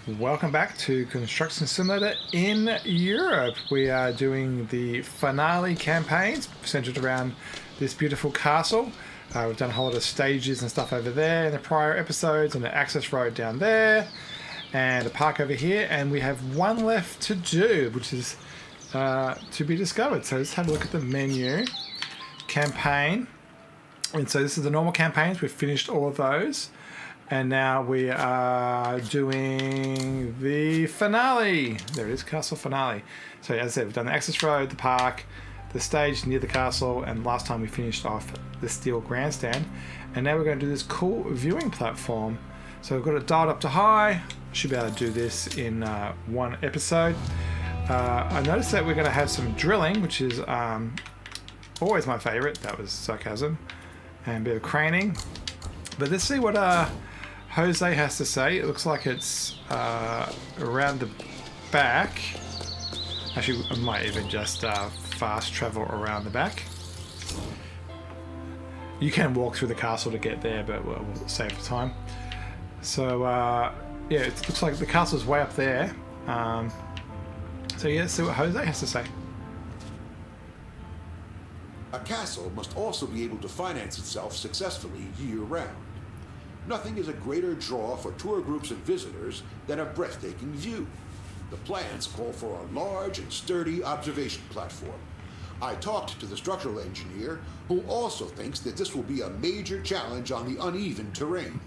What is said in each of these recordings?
Welcome back to Construction Simulator in Europe. We are doing the finale campaigns centered around this beautiful castle. We've done a whole lot of stages and stuff over there in the prior episodes, and the access road down there, and a park over here, and we have one left to do, which is to be discovered. So let's have a look at the menu. Campaign. And so this is the normal campaigns. We've finished all of those. And now we are doing the finale. There it is, castle finale. So as I said, we've done the access road, the park, the stage near the castle, and last time we finished off the steel grandstand. And now we're going to do this cool viewing platform. So we've got it dialed up to high. Should be able to do this in one episode. I noticed that we're going to have some drilling, which is always my favorite. That was sarcasm. And a bit of craning. But let's see what Jose has to say. It looks like it's around the back. Actually, I might even just fast travel around the back. You can walk through the castle to get there, but we'll save the time. So, yeah, it looks like the castle's way up there. So, yeah, let's see what Jose has to say. A castle must also be able to finance itself successfully year-round. Nothing is a greater draw for tour groups and visitors than a breathtaking view. The plans call for a large and sturdy observation platform. I talked to the structural engineer, who also thinks that this will be a major challenge on the uneven terrain.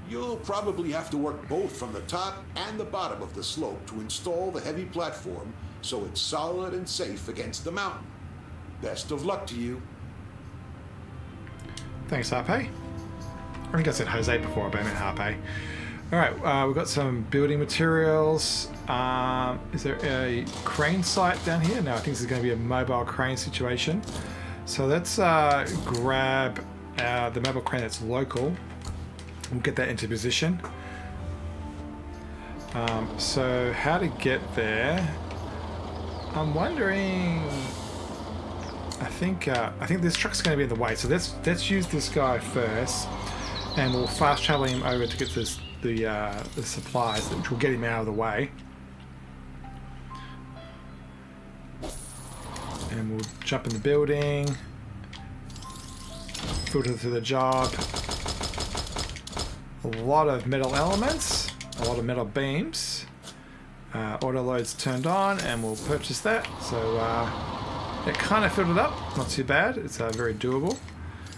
You'll probably have to work both from the top and the bottom of the slope to install the heavy platform so it's solid and safe against the mountain. Best of luck to you. Thanks, Harpe. I think I said Jose before, but I meant Harpe. Alright, we've got some building materials. Is there a crane site down here? No, I think this is going to be a mobile crane situation. So let's grab the mobile crane that's local. We'll get that into position. So how to get there? I'm wondering... I think this truck's going to be in the way, so let's use this guy first, and we'll fast travel him over to get the supplies, which will get him out of the way. And we'll jump in the building, filter through the job. A lot of metal elements, a lot of metal beams. Auto load's turned on, and we'll purchase that. So. It kind of filled it up, not too bad. It's very doable.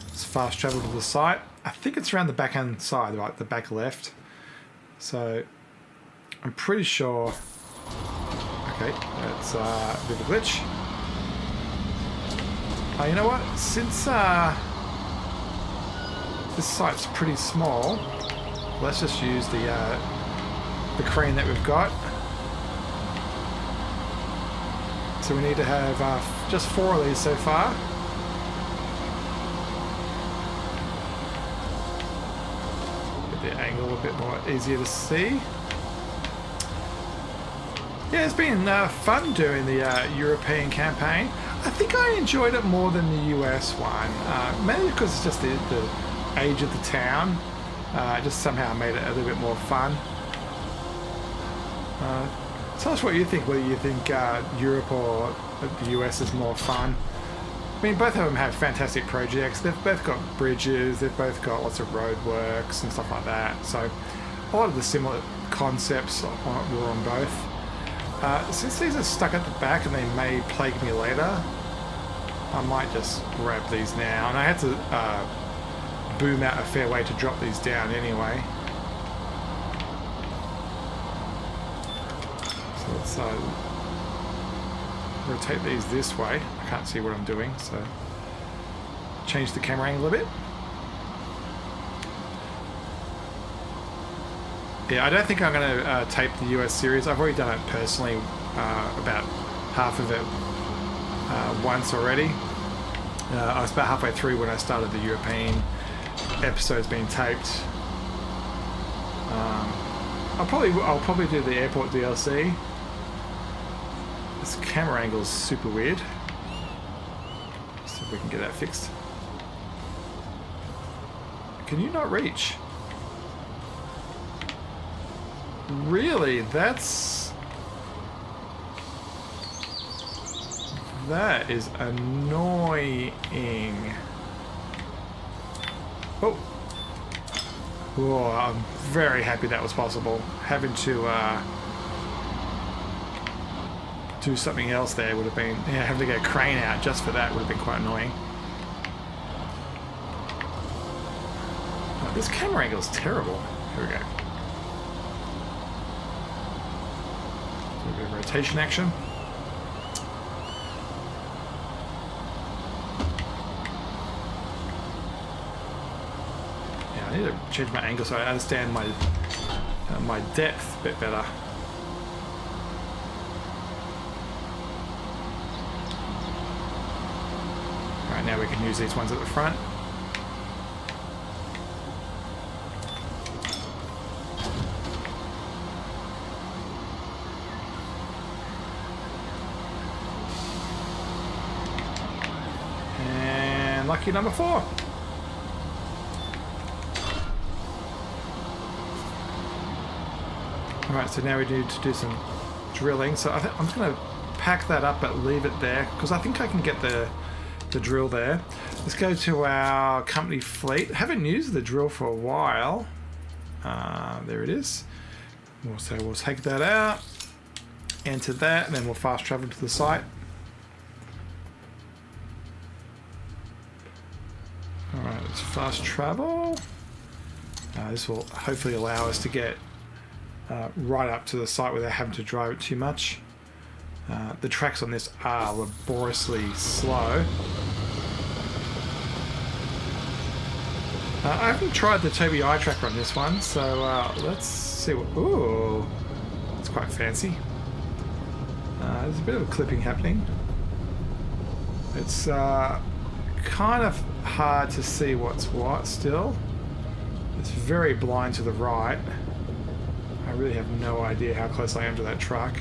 Let's fast travel to the site. I think it's around the back hand side, right, the back left. So I'm pretty sure. Okay, that's a bit of a glitch. Oh, you know what? Since this site's pretty small, let's just use the crane that we've got. So we need to have just 4 of these so far. Get the angle a bit more easier to see. Yeah, it's been fun doing the European campaign. I think I enjoyed it more than the US one, mainly because it's just the age of the town. Just somehow made it a little bit more fun. Tell us what you think, whether you think Europe or the US is more fun. I mean, both of them have fantastic projects. They've both got bridges, they've both got lots of roadworks and stuff like that. So a lot of the similar concepts were on both. Since these are stuck at the back and they may plague me later, I might just grab these now. And I had to boom out a fair way to drop these down anyway. Let's rotate these this way. I can't see what I'm doing, so change the camera angle a bit. Yeah, I don't think I'm going to tape the US series. I've already done it personally, about half of it once already. I was about halfway through when I started the European episodes being taped. I'll probably do the airport DLC. This camera angle is super weird. See if we can get that fixed. Can you not reach? Really, that is annoying. Oh. Oh, I'm very happy that was possible. Having to do something else there would have been... Yeah, having to get a crane out just for that would have been quite annoying. Oh, this camera angle is terrible. Here we go. A bit of rotation action. I need to change my angle so I understand my my depth a bit better. Alright, now we can use these ones at the front. And lucky number 4. Alright, so now we need to do some drilling. So I'm just going to pack that up but leave it there because I think I can get the drill there. Let's go to our company fleet. Haven't used the drill for a while. There it is. So we'll take that out, enter that, and then we'll fast travel to the site. Alright, let's fast travel. This will hopefully allow us to get right up to the site without having to drive it too much. The tracks on this are laboriously slow. I haven't tried the Tobii eye tracker on this one, so let's see what... Ooh, it's quite fancy. There's a bit of a clipping happening. It's kind of hard to see what's what still. It's very blind to the right. I really have no idea how close I am to that truck.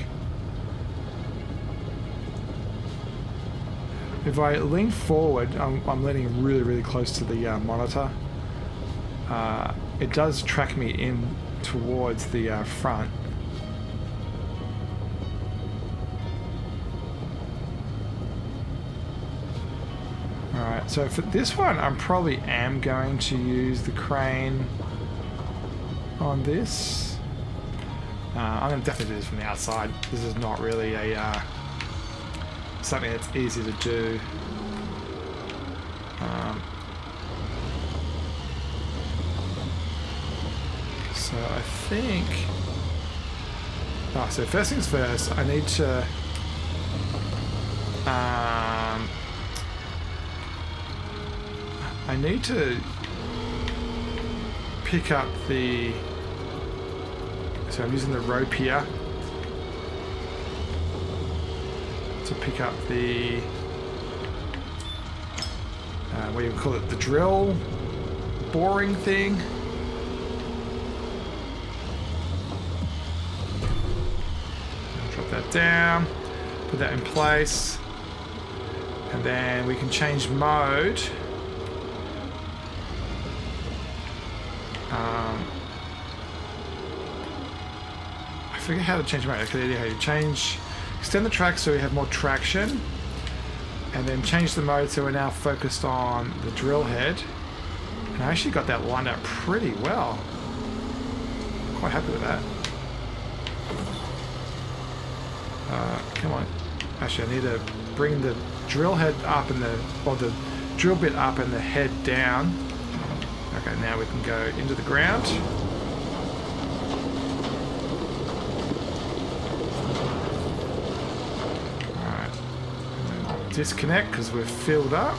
If I lean forward, I'm leaning really, really close to the monitor. It does track me in towards the front. Alright, so for this one, I probably am going to use the crane on this. I'm going to definitely do this from the outside. This is not really a something that's easy to do. So I think... so first things first, I need to... I need to pick up the... So I'm using the rope here to pick up the... what do you call it? The drill boring thing. Drop that down, put that in place, and then we can change mode. I forget how to change mode. Okay, how you change, extend the track so we have more traction, and then change the mode so we're now focused on the drill head. And I actually got that lined up pretty well. Quite happy with that. Come on. Actually, I need to bring the drill head up and the drill bit up and the head down. Okay, now we can go into the ground. Alright. Disconnect because we're filled up.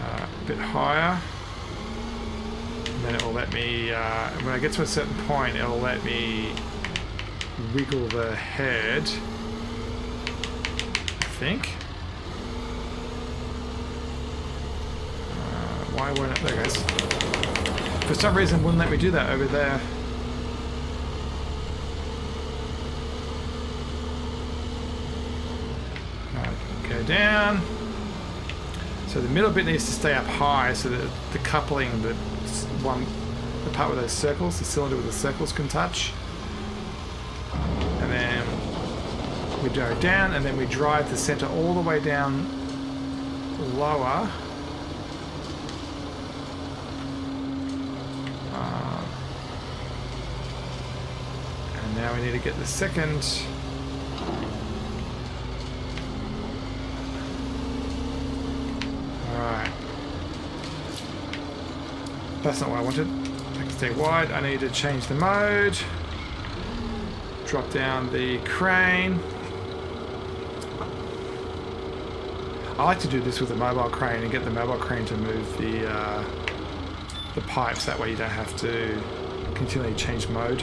A bit higher. And then it will let me, when I get to a certain point, it will let me wiggle the head, I think. Why won't it? There it goes. For some reason, it wouldn't let me do that over there. Alright, go down. So the middle bit needs to stay up high so that the coupling, the part with those circles, the cylinder with the circles can touch. And then we go down, and then we drive the center all the way down lower. And now we need to get the second. Alright. That's not what I wanted. I can stay wide. I need to change the mode. Drop down the crane. I like to do this with a mobile crane and get the mobile crane to move the pipes. That way you don't have to continually change mode.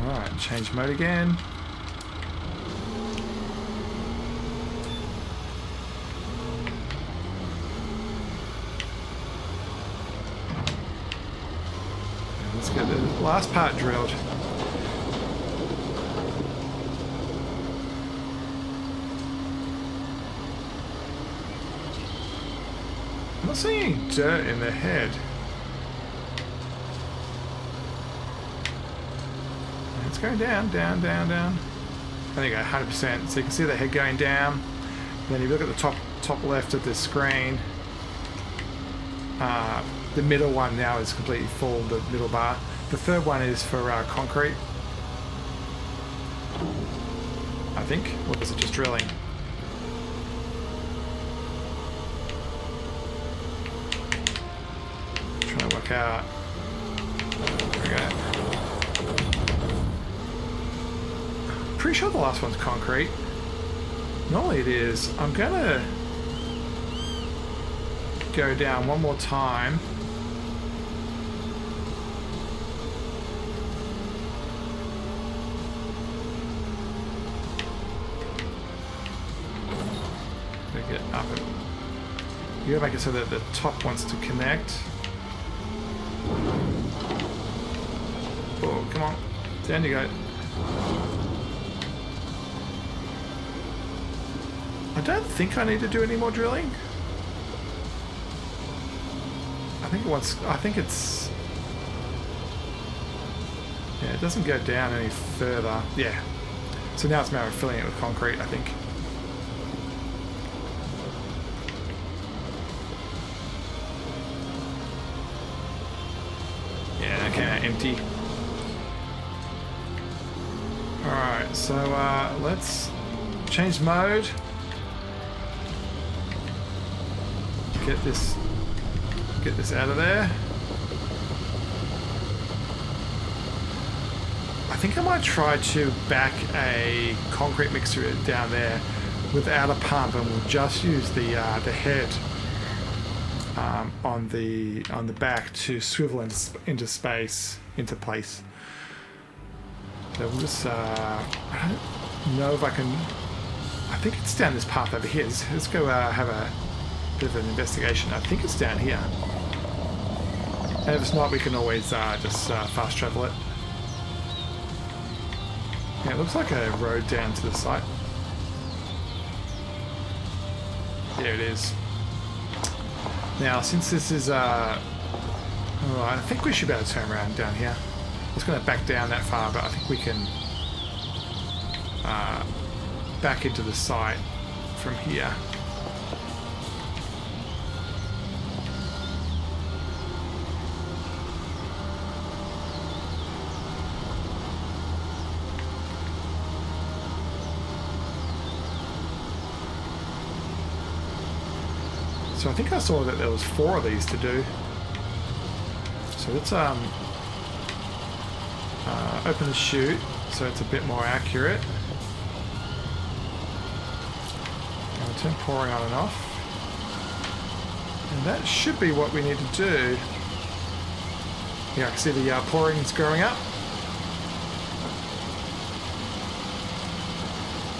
Alright, change mode again. Let's get the last part drilled. I'm not seeing any dirt in the head. It's going down, down, down, down. There you go, 100%. So you can see the head going down. Then if you look at the top left of the screen, the middle one now is completely full, the middle bar. The third one is for concrete, I think. Or was it just drilling? Trying to work out. Okay. Pretty sure the last one's concrete. Normally it is. I'm gonna go down one more time. Get up and you gotta make it so that the top wants to connect. Oh, come on. Down you go. I don't think I need to do any more drilling. I think it's... Yeah, it doesn't go down any further. Yeah. So now it's a matter of filling it with concrete, I think. Yeah, that came out empty. Alright, so let's change mode. Get this out of there. I think I might try to back a concrete mixer down there without a pump, and we'll just use the head on the back to swivel into place. So we'll just I don't know if I can. I think it's down this path over here. Let's go have a bit of an investigation. I think it's down here. And if it's not, we can always just fast travel it. Yeah, it looks like a road down to the site. There it is. Now, since this is I think we should be able to turn around down here. I was going to back down that far, but I think we can back into the site from here. So I think I saw that there was 4 of these to do. So let's open the chute so it's a bit more accurate. And we'll turn pouring on and off. And that should be what we need to do. Yeah, I can see the pouring's growing up.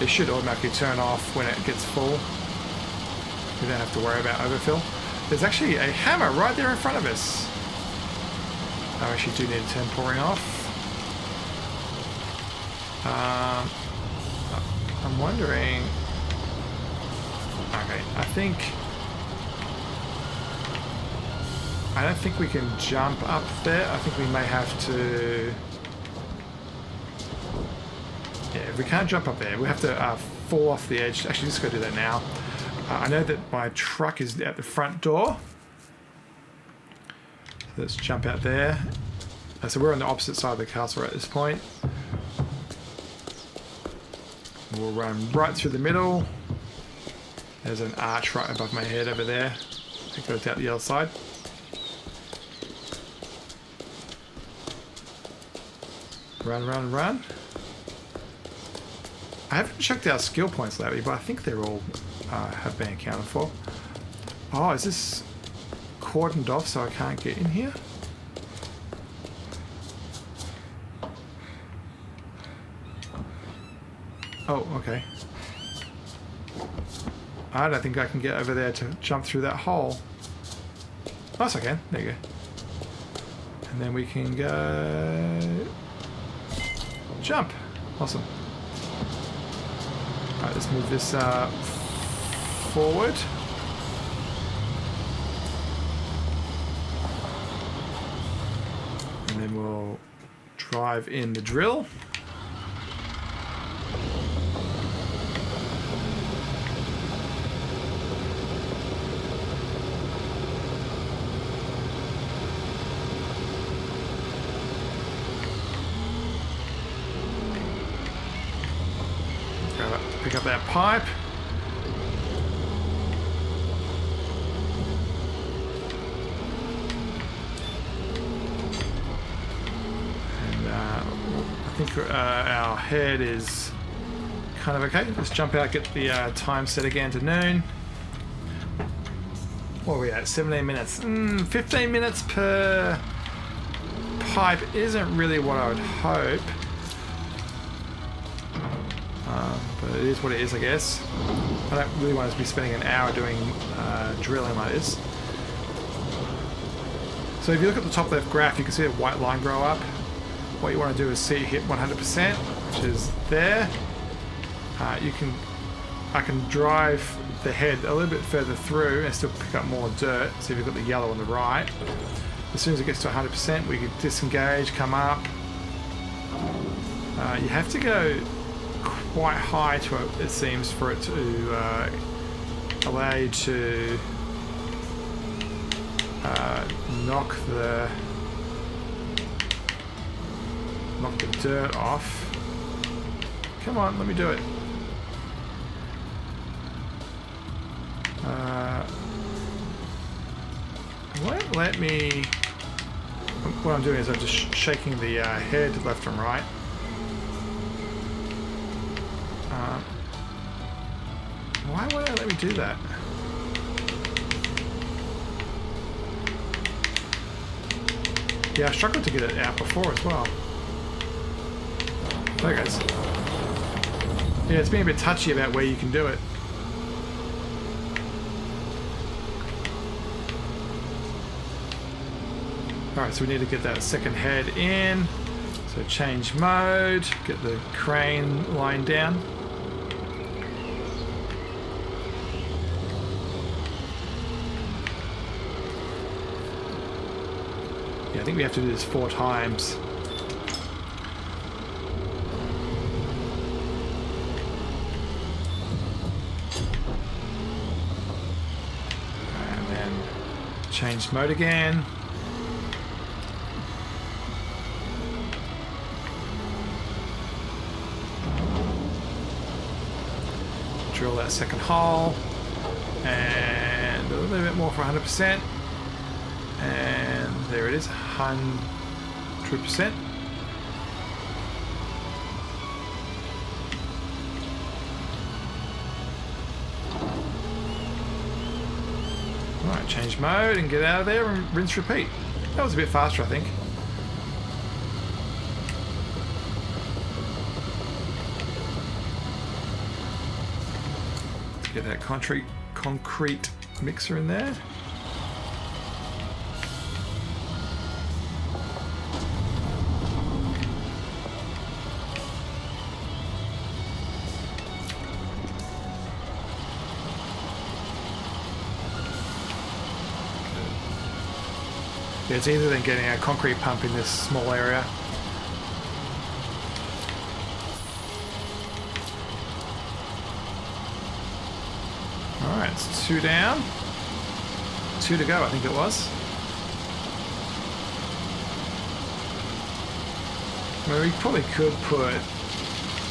It should automatically turn off when it gets full. We don't have to worry about overfill. There's actually a hammer right there in front of us. I actually do need to turn pouring off. I'm wondering. Okay, I don't think we can jump up there. I think we may have to. Yeah, we can't jump up there. We have to fall off the edge. Actually, just go do that now. I know that my truck is at the front door. So let's jump out there. So we're on the opposite side of the castle at this point. We'll run right through the middle. There's an arch right above my head over there. It goes out the other side. Run, run, run. I haven't checked our skill points lately, but I think they're all have been accounted for. Oh, is this cordoned off so I can't get in here? Oh, okay. I don't think I can get over there to jump through that hole. Oh, yes, I can. There you go. And then we can go... Jump. Awesome. Alright, let's move this forward. And then we'll drive in the drill. Pick up that pipe. And I think our head is kind of okay. Let's jump out, get the time set again to noon. What are we at? 17 minutes. 15 minutes per pipe isn't really what I would hope. But it is what it is, I guess. I don't really want to be spending an hour doing drilling like this. So if you look at the top left graph, you can see a white line grow up. What you want to do is see it hit 100%, which is there. I can drive the head a little bit further through and still pick up more dirt. So if you've got the yellow on the right, as soon as it gets to 100%, we can disengage, come up. You have to go quite high to it seems for it to allow you to knock the dirt off. Come on, let me do it. It won't let me. What I'm doing is I'm just shaking the head left and right. Why won't it let me do that? Yeah, I struggled to get it out before as well. There it goes. Yeah, it's been a bit touchy about where you can do it. Alright, so we need to get that second head in. So change mode, get the crane line down. Yeah, I think we have to do this 4 times. And then change mode again. Drill that second hole. And a little bit more for 100%. And there it is, 100%. Alright, change mode and get out of there and rinse repeat. That was a bit faster, I think. Get that concrete mixer in there. Yeah, it's easier than getting a concrete pump in this small area. Alright, it's 2 down. 2 to go, I think it was. I mean, we probably could put...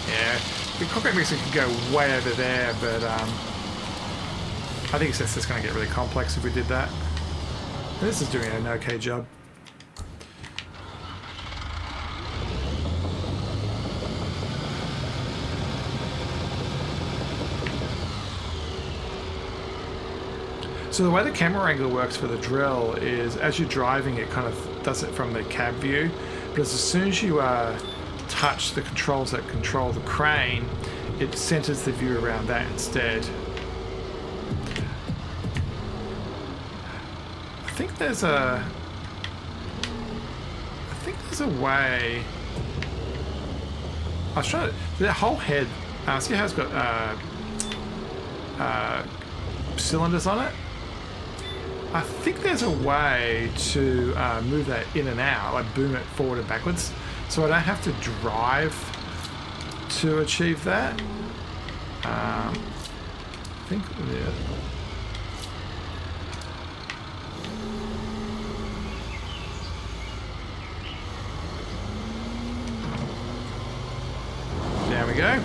Yeah, the concrete mixer could go way over there, but I think it's just going to get really complex if we did that. And this is doing an okay job. So the way the camera angle works for the drill is as you're driving, it kind of does it from the cab view, but as soon as you touch the controls that control the crane, it centers the view around that instead. I think there's a way. I was trying to, the whole head, see how it's got cylinders on it? I think there's a way to move that in and out, like boom it forward and backwards, so I don't have to drive to achieve that. I think, yeah. There we go.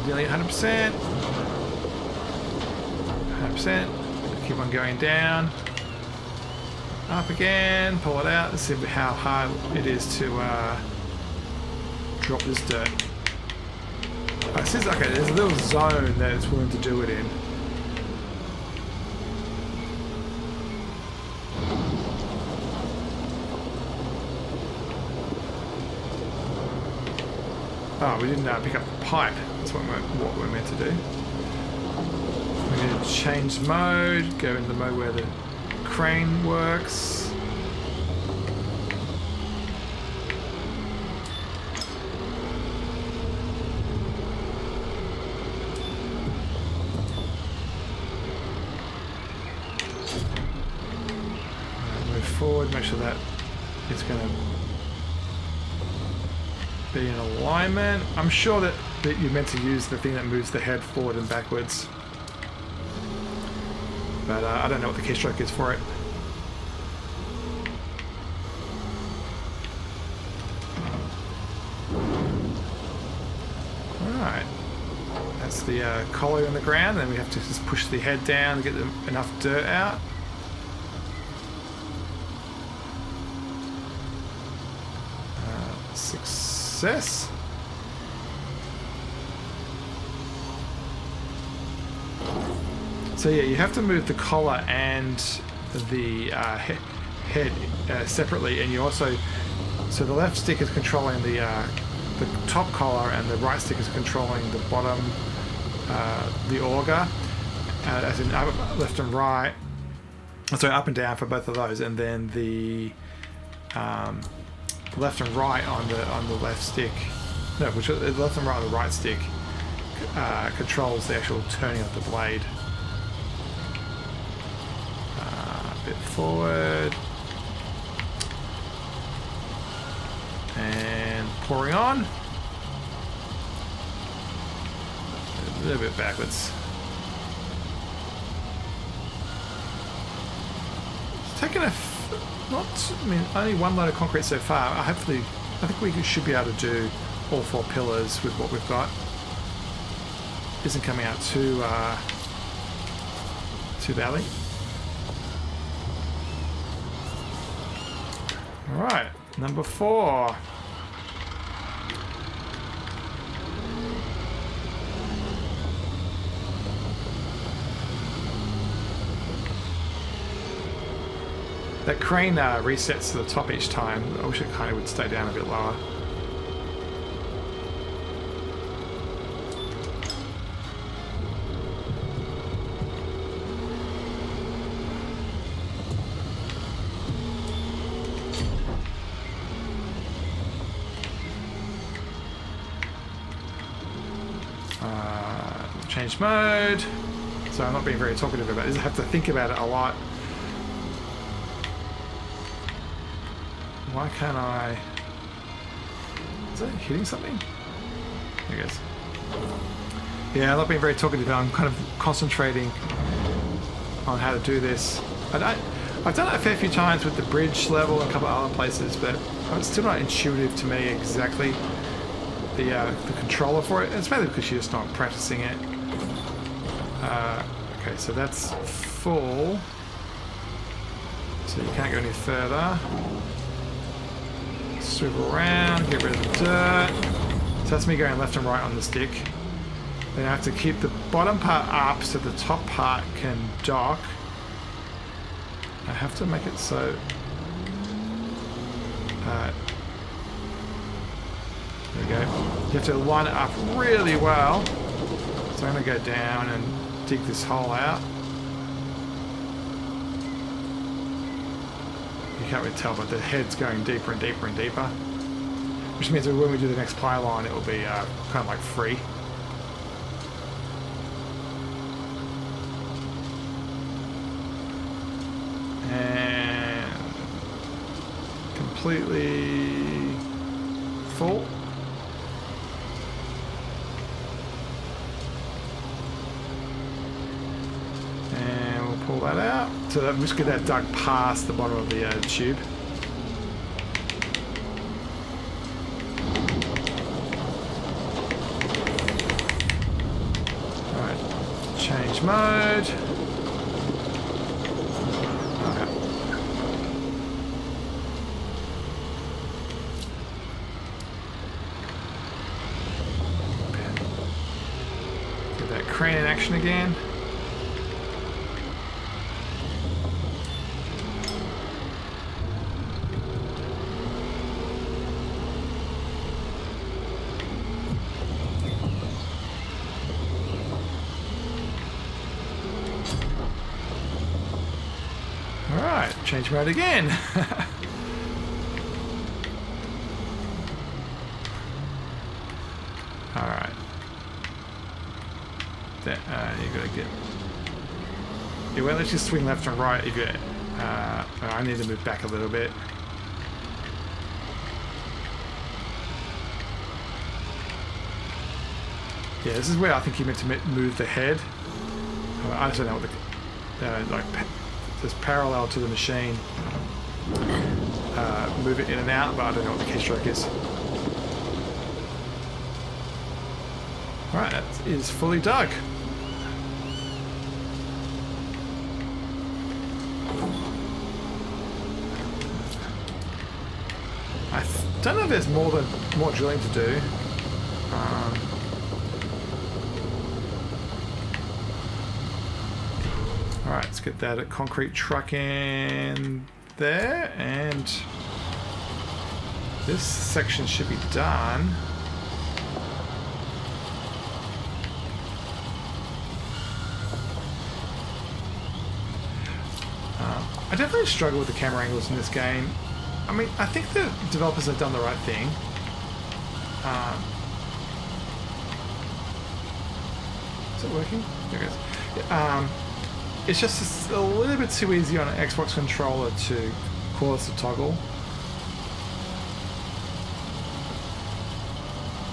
Nearly 100%. 100%. Keep on going down. Up again. Pull it out. Let's see how hard it is to drop this dirt. It says, okay, there's a little zone that it's willing to do it in. Oh, we didn't pick up the pipe. That's what we're meant to do. We're going to change mode, go into the mode where the crane works. Move forward, make sure that it's going to be in alignment. I'm sure that you're meant to use the thing that moves the head forward and backwards, but I don't know what the keystroke is for it. Alright, that's the collar in the ground, and we have to just push the head down to get enough dirt out. Success. So yeah, you have to move the collar and the head separately, and you also, so the left stick is controlling the top collar, and the right stick is controlling the bottom, the auger, as in left and right. So up and down for both of those, and then the left and right on the left stick, no, which left and right on the right stick controls the actual turning of the blade. A bit forward and pouring on, a little bit backwards. It's taken only one load of concrete so far. I think we should be able to do all 4 pillars with what we've got. Isn't coming out too badly. All right, number 4. That crane resets to the top each time. I wish it kind of would stay down a bit lower. change mode. So I'm not being very talkative about this. I have to think about it a lot. Why can't I... Is that hitting something? I guess. Yeah, I'm not being very talkative. I'm kind of concentrating on how to do this. I've done it a fair few times with the bridge level and a couple of other places, but it's still not intuitive to me exactly the controller for it. It's mainly because you're just not practicing it. Okay, so that's full. So you can't go any further. Swivel around, get rid of the dirt. So that's me going left and right on the stick. Then I have to keep the bottom part up so the top part can dock. I have to make it so... there we go. You have to line it up really well. So I'm going to go down and dig this hole out. You can't really tell, but the head's going deeper and deeper and deeper. Which means that when we do the next pylon, it will be kind of like free. And completely full. And we'll pull that out. So that, just get that dug past the bottom of the tube. Alright, change mode. Crane in action again. All right, change mode again. All right. You gotta get. It won't let you swing left and right if you. I need to move back a little bit. Yeah, this is where I think you meant to move the head. I just don't know what the like just parallel to the machine. Move it in and out, but I don't know what the keystroke is. All right, that is fully dug. I don't know if there's more drilling to do. All right, let's get that concrete truck in there, and this section should be done. I definitely struggle with the camera angles in this game. I mean, I think the developers have done the right thing. Is it working? There it goes. It's just a little bit too easy on an Xbox controller to cause the toggle.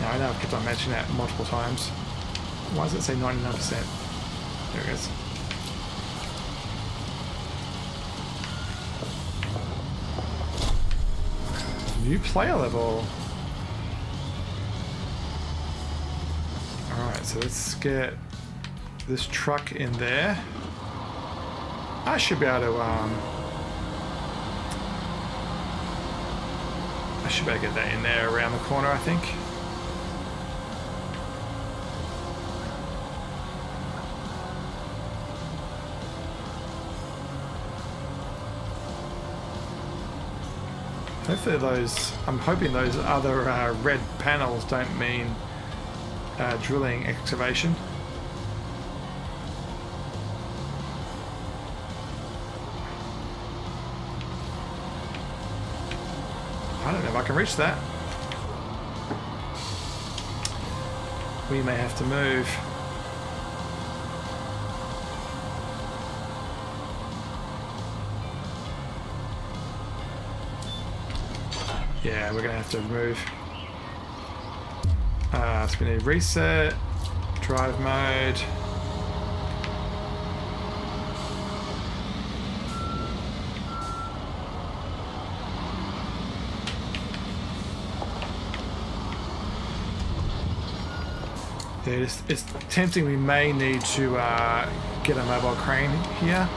Now, I know I've kept on mentioning that multiple times. Why does it say 99%? There it goes. New player level. Alright, so let's get this truck in there. I should be able to get that in there around the corner, I think. Hopefully those, I'm hoping those other red panels don't mean drilling excavation. I don't know if I can reach that. We may have to move. Yeah, we're gonna have to remove. So we need reset, drive mode. Yeah, it's tempting. We may need to get a mobile crane here.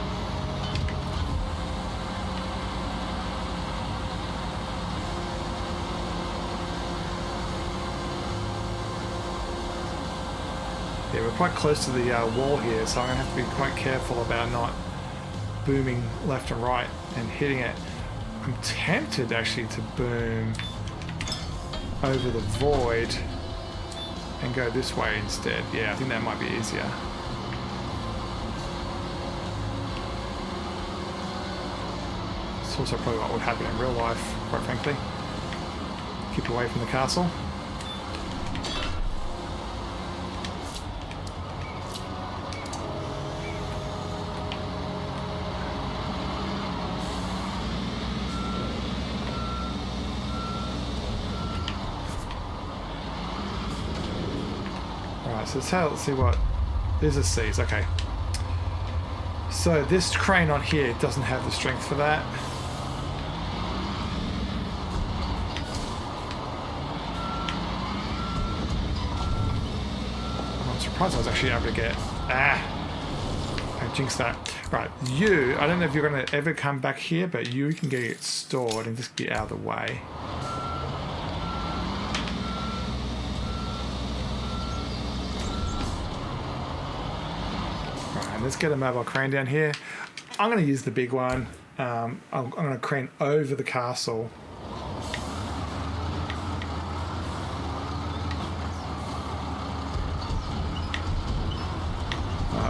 Yeah, we're quite close to the wall here, so I'm going to have to be quite careful about not booming left and right and hitting it. I'm tempted actually to boom over the void and go this way instead. Yeah, I think that might be easier. It's also probably what would happen in real life, quite frankly. Keep away from the castle. So let's see what... These are C's, okay. So this crane on here doesn't have the strength for that. I'm surprised I was actually able to get... I jinxed that. Right, you, I don't know if you're going to ever come back here, but you can get it stored and just get out of the way. Let's get a mobile crane down here. I'm going to use the big one. I'm going to crane over the castle.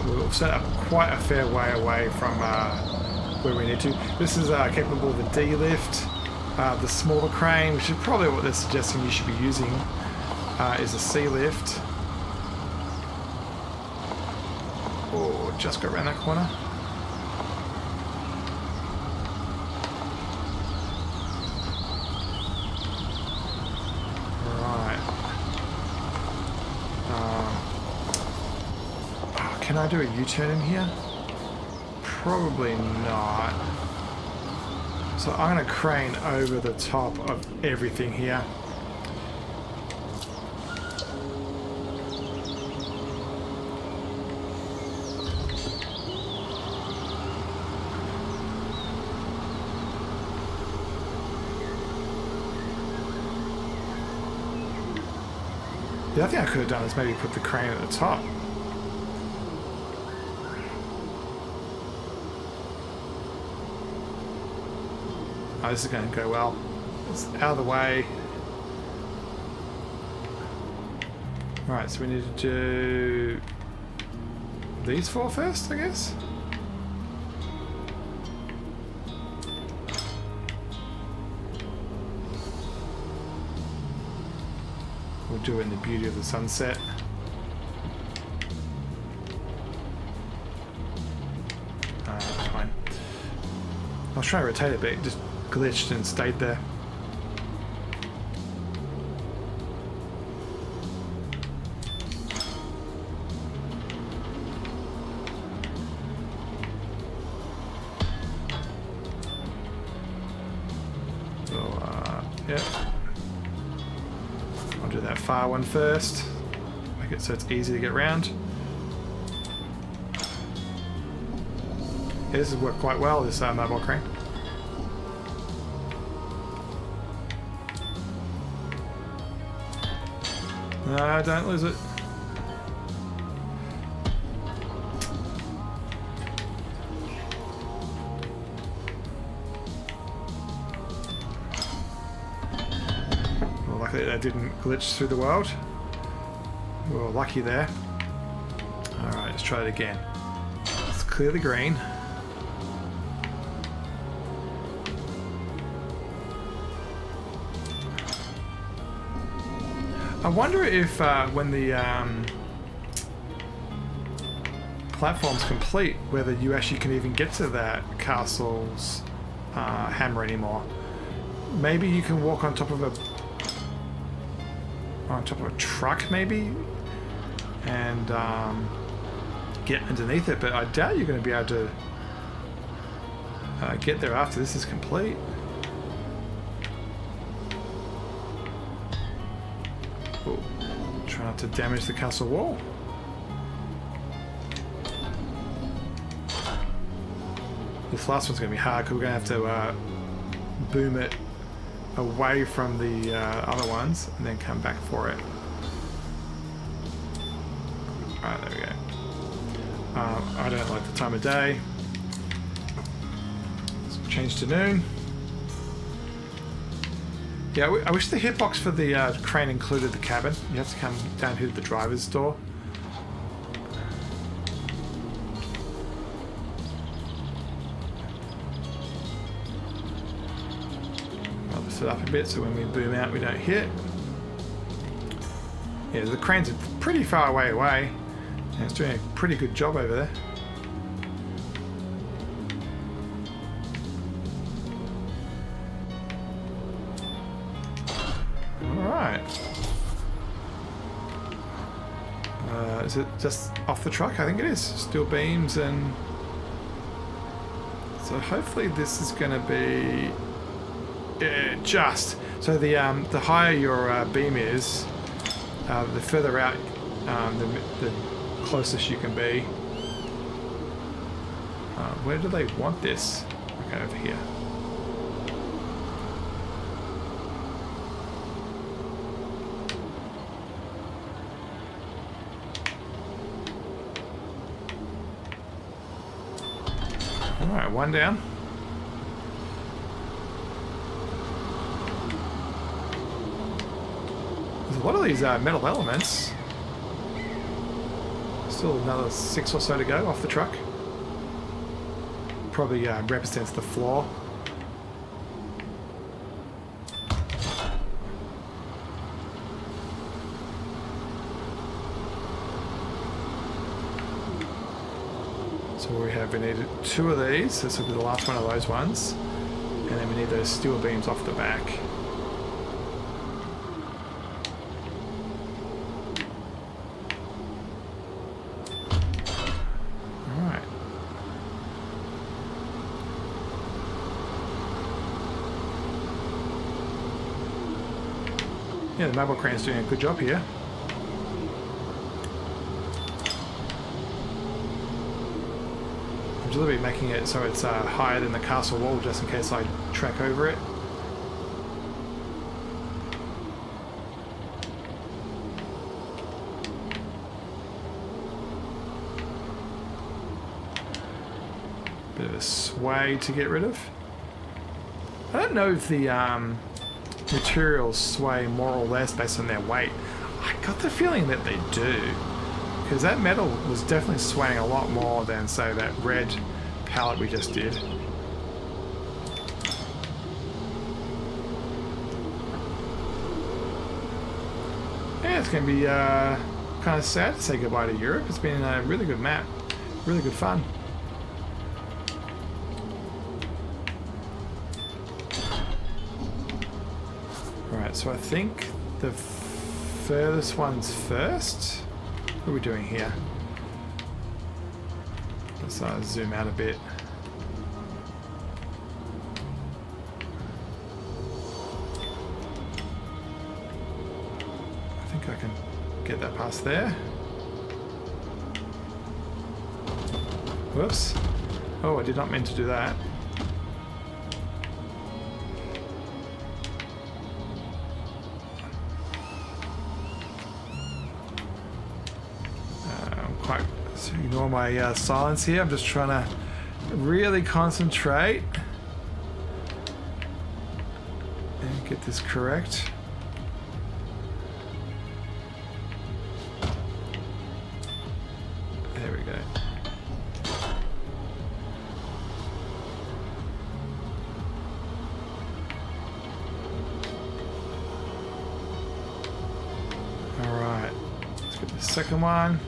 We'll set up quite a fair way away from where we need to. This is capable of a D lift. The smaller crane, which is probably what they're suggesting you should be using, is a C lift. Just go around that corner. Right. Can I do a U-turn in here? Probably not. So I'm going to crane over the top of everything here. The other thing I could have done is maybe put the crane at the top. Oh, this is going to go well. It's out of the way. Right, so we need to do these four first, I guess. We'll do it in the beauty of the sunset. That's fine. I was trying to rotate it, but it just glitched and stayed there. So, yeah. I'll do that far one first. Make it so it's easy to get around. Yeah, this has worked quite well, this mobile crane. No, don't lose it. Well, luckily that didn't glitch through the world. We were lucky there. Alright, let's try it again. Let's clear the green. I wonder if when the platform's complete, whether you actually can even get to that castle's hammer anymore. maybe you can walk on top of a truck, maybe, and get underneath it. But I doubt you're going to be able to get there after this is complete. Ooh, try not to damage the castle wall. This last one's going to be hard because we're going to have to boom it away from the other ones and then come back for it. Alright, there we go. I don't like the time of day. Let's change to noon. Yeah, I wish the hitbox for the crane included the cabin. You have to come down here to the driver's door. I'll lift it up a bit so when we boom out we don't hit. Yeah, the crane's pretty far away. And it's doing a pretty good job over there. Is it just off the truck? I think it is. Steel beams, and so hopefully this is going to be just. So the higher your beam is, the further out, the closest you can be. Where do they want this? Okay, over here. Alright, one down. There's a lot of these metal elements. Still another 6 or so to go off the truck. Probably represents the floor. So we need 2 of these. This will be the last one of those ones. And then we need those steel beams off the back. Alright. Yeah, the mobile crane's doing a good job here. A little bit making it so it's higher than the castle wall just in case I track over it. Bit of a sway to get rid of. I don't know if the materials sway more or less based on their weight. I got the feeling that they do. Because that metal was definitely swaying a lot more than, say, that red pallet we just did. Yeah, it's going to be kind of sad to say goodbye to Europe. It's been a really good map. Really good fun. Alright, so I think the furthest one's first. What are we doing here? Let's zoom out a bit. I think I can get that past there. Whoops. Oh, I did not mean to do that. So ignore my silence here. I'm just trying to really concentrate and get this correct. There we go. All right, let's get the second one.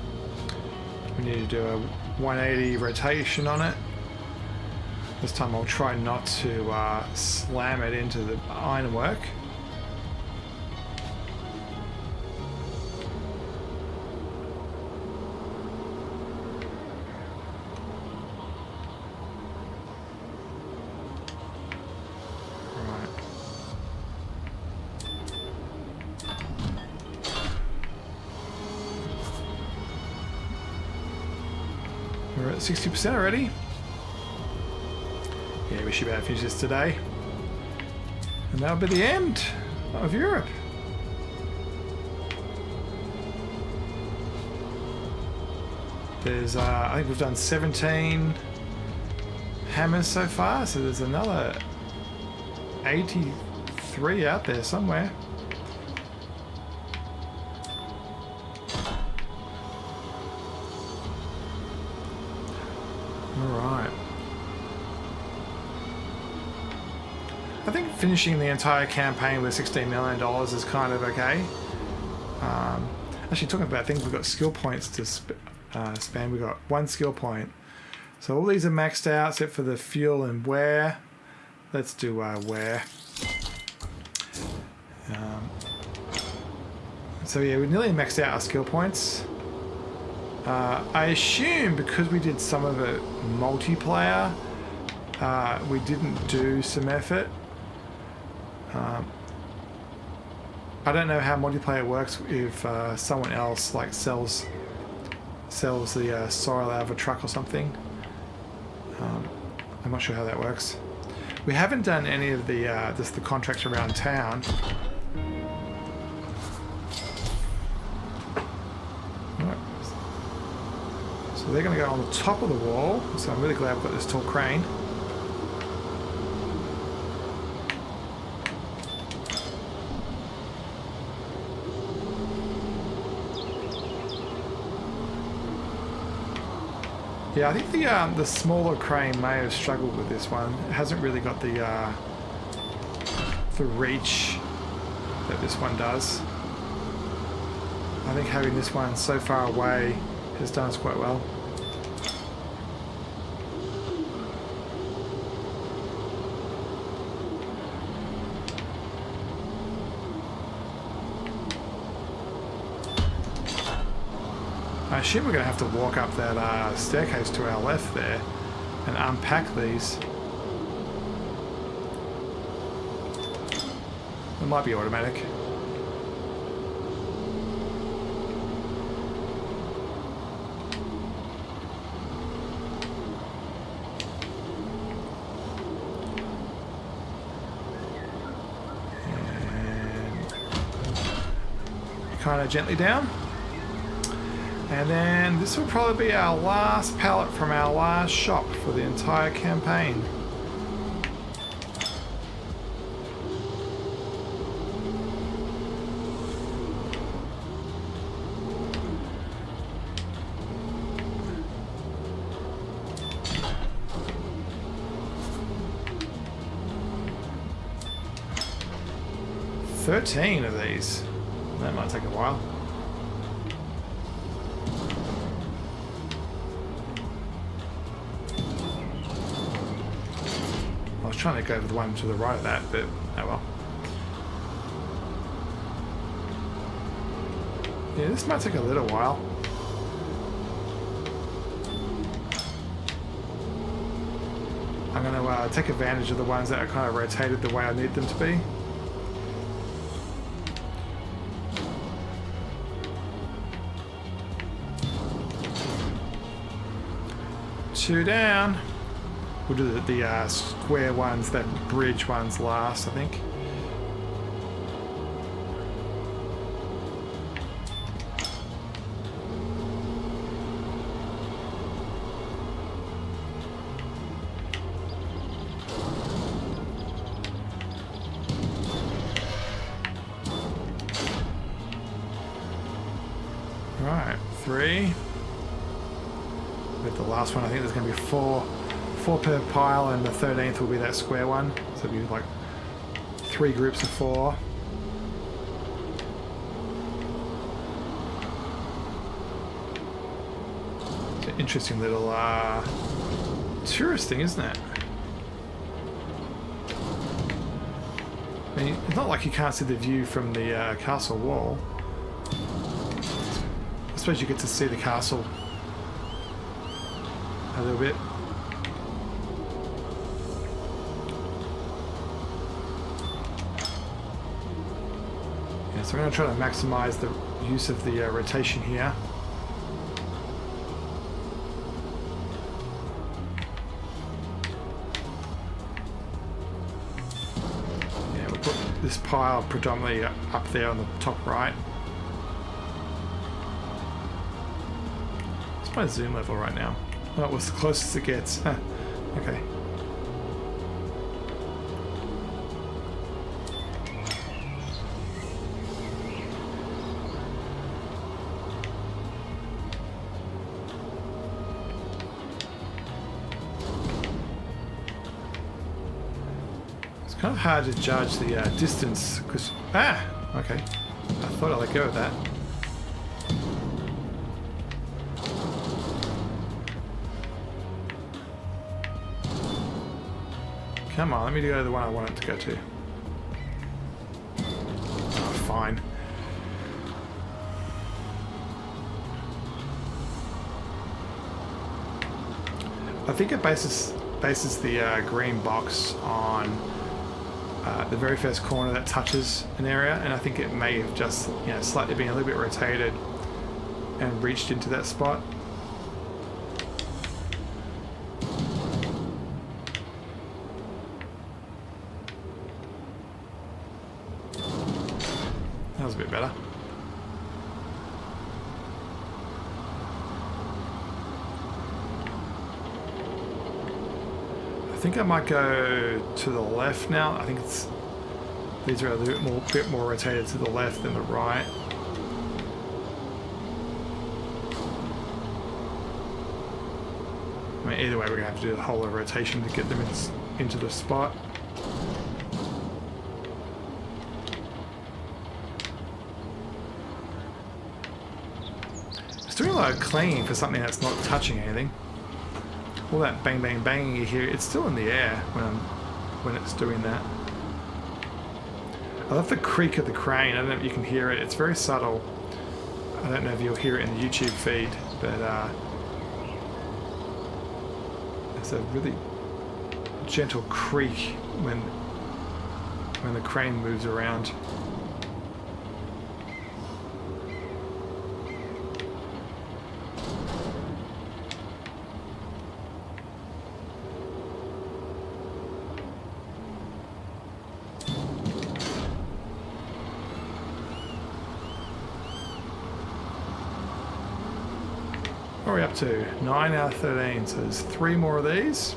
We need to do a 180 rotation on it. This time I'll try not to slam it into the ironwork. We're at 60% already. Yeah, we should be able to finish this today. And that'll be the end of Europe. There's, I think we've done 17 hammers so far, so there's another 83 out there somewhere. Alright. I think finishing the entire campaign with $16 million is kind of okay. Actually, talking about things, we've got skill points to spend. We've got 1 skill point. So all these are maxed out except for the fuel and wear. Let's do wear. So yeah, we nearly maxed out our skill points. I assume because we did some of it multiplayer, we didn't do some effort. I don't know how multiplayer works if someone else like sells the soil out of a truck or something. I'm not sure how that works. We haven't done any of the just the contracts around town. Right. So they're going to go on the top of the wall. So I'm really glad I've got this tall crane. Yeah, I think the smaller crane may have struggled with this one. It hasn't really got the reach that this one does. I think having this one so far away has done us quite well. I assume we're going to have to walk up that staircase to our left there and unpack these. It might be automatic. And kind of gently down. And then this will probably be our last pallet from our last shop for the entire campaign. $13 of these. That might take a while. I was trying to go for the one to the right of that, but oh well. Yeah, this might take a little while. I'm going to take advantage of the ones that are kind of rotated the way I need them to be. Two down. We'll do the square ones, that bridge ones last, I think. Right, 3. With the last one, I think there's going to be 4 per pile, and the 13th will be that square one. So it'll be like 3 groups of 4. It's an interesting little tourist thing, isn't it? I mean, it's not like you can't see the view from the castle wall. I suppose you get to see the castle a little bit. Yeah, so I'm going to try to maximize the use of the rotation here. This pile predominantly up there on the top right. What's my zoom level right now? Oh, it was the closest it gets. Okay. Kind of hard to judge the distance because okay, I thought I'd let go of that. Come on, let me go to the one I want it to go to. Oh, fine. I think it bases the green box on the very first corner that touches an area, and I think it may have just, you know, slightly been a little bit rotated and reached into that spot. That was a bit better. I think I might go to the left now. I think these are a little bit more rotated to the left than the right. I mean, either way, we're gonna have to do the whole rotation to get them into the spot. It's doing a lot of cleaning for something that's not touching anything. All that bang bang banging you hear, it's still in the air when it's doing that. I love the creak of the crane. I don't know if you can hear it. It's very subtle. I don't know if you'll hear it in the YouTube feed, but it's a really gentle creak when the crane moves around. What are we up to? 9 out of 13, so there's 3 more of these.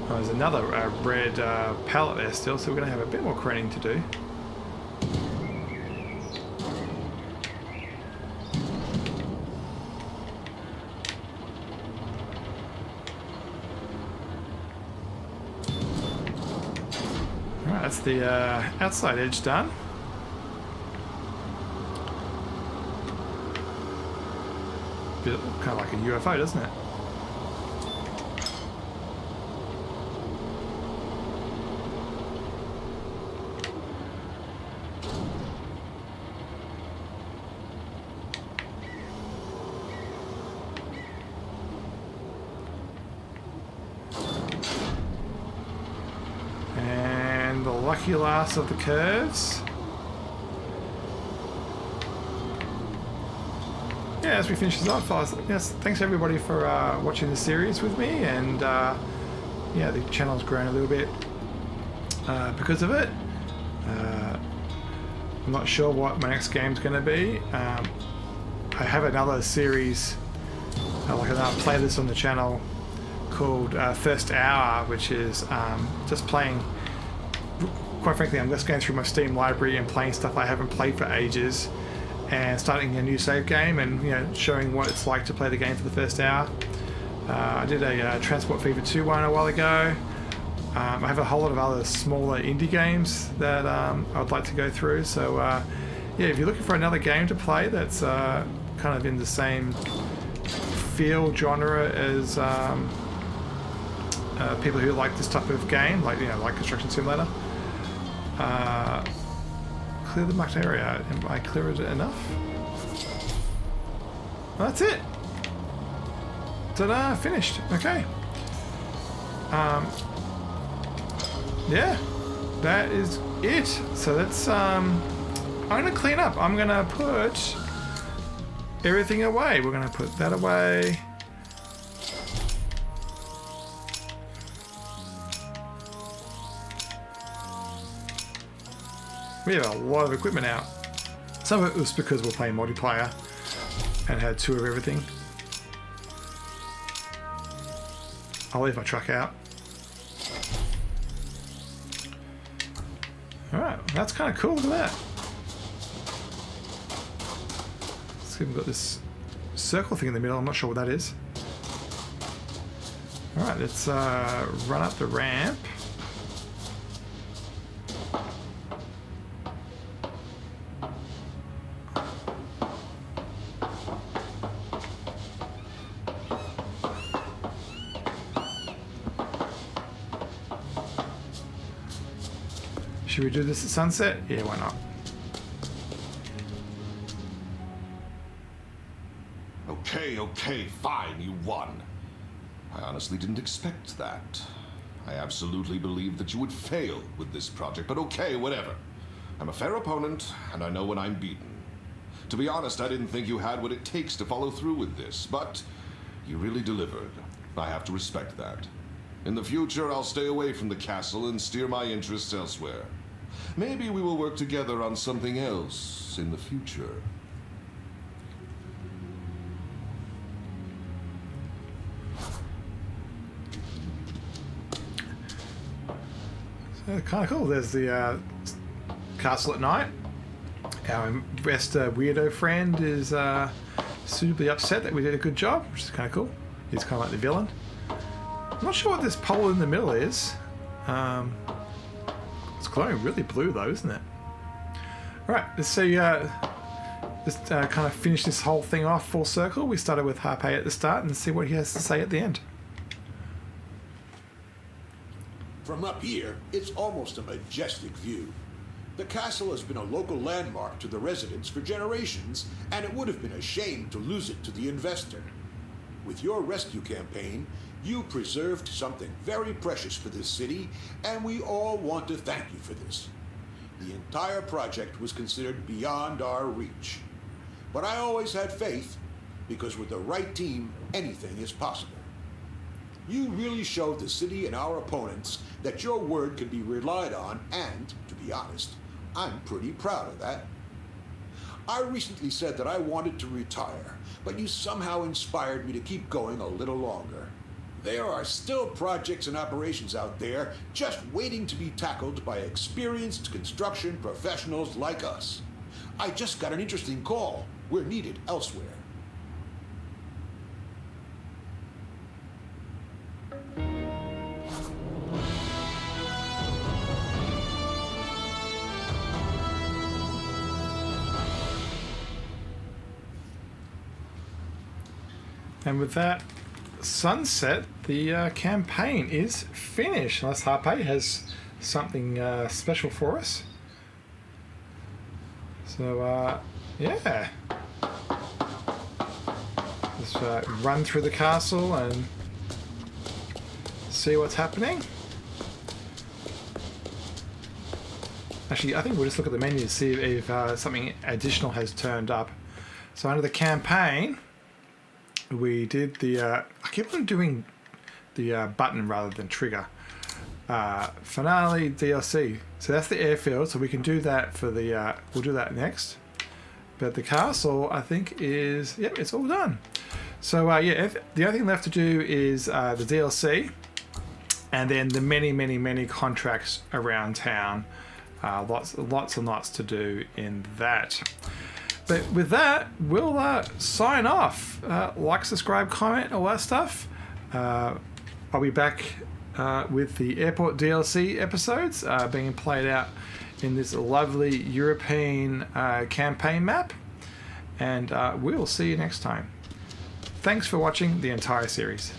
Oh, there's another red pallet there still, so we're going to have a bit more craning to do. Alright, that's the outside edge done. Kind of like a UFO, doesn't it? And the lucky last of the curves. Yeah, as we finish this off, yes, thanks everybody for watching the series with me, and yeah, the channel's grown a little bit because of it. I'm not sure what my next game's going to be. I have another series, like another playlist on the channel called First Hour, which is just playing. Quite frankly, I'm just going through my Steam library and playing stuff I haven't played for ages, and starting a new save game, and showing what it's like to play the game for the first hour. I did a Transport Fever 2 one a while ago. I have a whole lot of other smaller indie games that I would like to go through. So yeah, if you're looking for another game to play that's kind of in the same feel genre as people who like this type of game, like like Construction Simulator. Clear the marked area. Am I clear it enough? Well, that's it. Ta-da! Finished. Okay. Yeah, that is it. So that's I'm gonna clean up. I'm gonna put everything away. We're gonna put that away. We have a lot of equipment out. Some of it was because we're playing multiplayer and had 2 of everything. I'll leave my truck out. Alright, that's kind of cool. Look at that. So we've got this circle thing in the middle. I'm not sure what that is. Alright, let's run up the ramp. Should we do this at sunset? Yeah, why not? Okay, fine, you won. I honestly didn't expect that. I absolutely believed that you would fail with this project, but okay, whatever. I'm a fair opponent, and I know when I'm beaten. To be honest, I didn't think you had what it takes to follow through with this, but you really delivered. I have to respect that. In the future, I'll stay away from the castle and steer my interests elsewhere. Maybe we will work together on something else in the future. So kind of cool. There's the castle at night. Our best weirdo friend is suitably upset that we did a good job, which is kind of cool. He's kind of like the villain. I'm not sure what this pole in the middle is. It's glowing really blue though, isn't it? Alright, let's see, just kind of finish this whole thing off full circle. We started with Harpay at the start and see what he has to say at the end. From up here, it's almost a majestic view. The castle has been a local landmark to the residents for generations, and it would have been a shame to lose it to the investor. With your rescue campaign, you preserved something very precious for this city, and we all want to thank you for this. The entire project was considered beyond our reach. But I always had faith, because with the right team, anything is possible. You really showed the city and our opponents that your word can be relied on, and, to be honest, I'm pretty proud of that. I recently said that I wanted to retire, but you somehow inspired me to keep going a little longer. There are still projects and operations out there just waiting to be tackled by experienced construction professionals like us. I just got an interesting call. We're needed elsewhere. And with that sunset, the campaign is finished. Unless Harpay has something special for us. So, yeah. Let's run through the castle and see what's happening. Actually, I think we'll just look at the menu to see if something additional has turned up. So under the campaign, we did the, I keep on doing the button rather than trigger. Finale DLC. So that's the airfield, so we can do that for the, we'll do that next. But the castle, I think is, yep, it's all done. So yeah, the only thing left to do is the DLC, and then the many contracts around town. Lots and lots to do in that. But with that, we'll sign off. Like, subscribe, comment, all that stuff. I'll be back with the airport DLC episodes being played out in this lovely European campaign map. And we'll see you next time. Thanks for watching the entire series.